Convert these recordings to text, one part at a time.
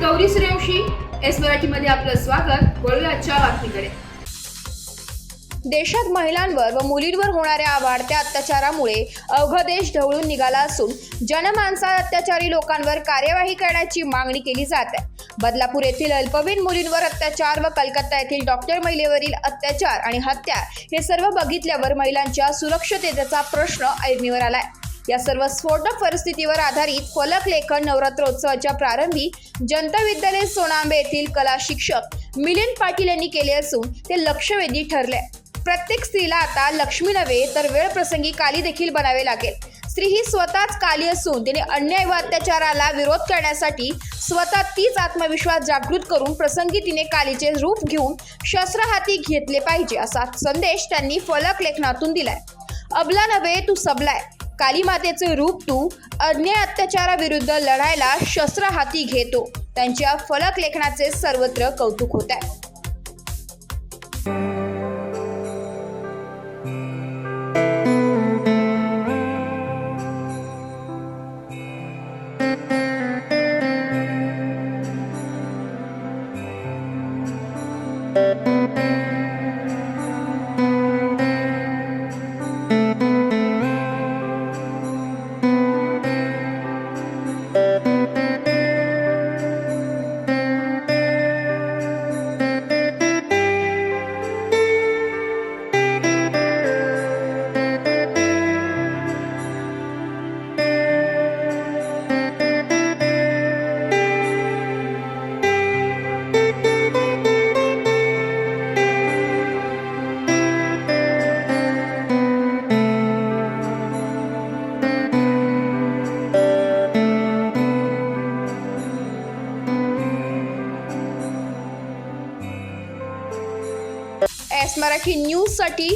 Gauri Suryavanshi, S मराठीमध्ये आपलं स्वागत। वळूया आजच्या बातमीकडे। देशात महिलांवर व मुलींवर होणाऱ्या वाढत्या अत्याचारामुळे अवघा देश ढवळून निघाला असून जनमानसात अत्याचारी लोकांवर कार्यवाही करण्याची मागणी केली जात आहे। बदलापूर येथील अल्पवयीन मुलींवर अत्याचार व कलकत्ता येथील डॉक्टर महिलेवरील अत्याचार आणि हत्या हे सर्व बघितल्यावर महिलांच्या सुरक्षिततेचा प्रश्न ऐरणीवर आलाय। या सर्व स्फोटक परिस्थितीवर आधारित फलक लेखन नवरात्रोत्सवाच्या प्रारंभी जनता विद्यालय सोनांबे येथील कला शिक्षक मिलिंद पाटील यांनी केले असून ते लक्षवेधी ठरले। प्रत्येक स्त्रीला आता लक्ष्मी नव्हे तर वेळ प्रसंगी काली देखील बनावे लागेल। स्त्री ही स्वतःच काली असून तिने अन्याय व अत्याचाराला विरोध करण्यासाठी स्वतः तीच आत्मविश्वास जागृत करून प्रसंगी तिने कालीचे रूप घेऊन शस्त्र हाती घेतले पाहिजे असा संदेश त्यांनी फलक लेखनातून दिलाय। अबला नव्हे तू सबलाय, काली मातेचे रूप तू अन्याय अत्याचाराविरुद्ध लढायला शस्त्र हाती घेतो। त्यांच्या फलक लेखनाचे सर्वत्र कौतुक होत आहे। एस मराठी न्यूज साठी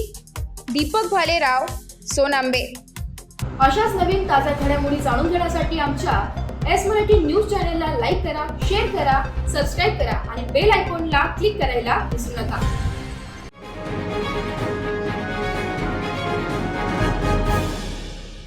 दीपक भालेराव, सोनांबे। अशाच नवीन ताज्या घडामोडी जाणून घेण्यासाठी आमच्या एस मराठी न्यूज चॅनलला लाईक करा, शेअर करा, सबस्क्राईब करा आणि बेल आयकॉनला क्लिक करायला विसरू नका।